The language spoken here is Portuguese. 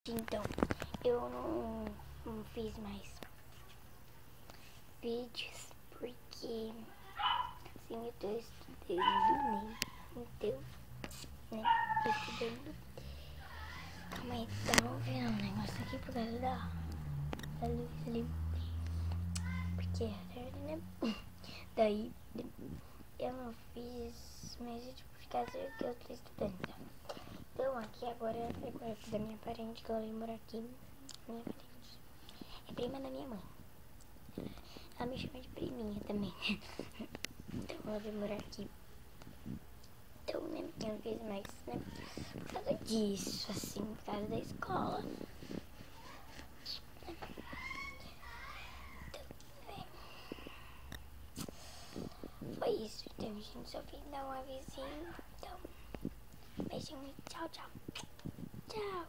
Então, eu não fiz mais vídeos porque assim eu tô estudando, né? Então, né? Tô estudando. Calma aí, tá ouvindo um negócio aqui por causa da luz ali. Porque, né? Daí eu não fiz mais vídeo por causa que eu tô estudando. Então aqui agora é quarto da minha parente, que ela vem morar aqui. Minha parente é prima da minha mãe. Ela me chama de priminha também. Então ela vem morar aqui. Então, né, eu não fiz mais, né, por causa disso, assim, por causa da escola. Então, foi isso. Então, gente, só vim dar um avisinho. Então, beijinho, tchau, tchau. Tchau.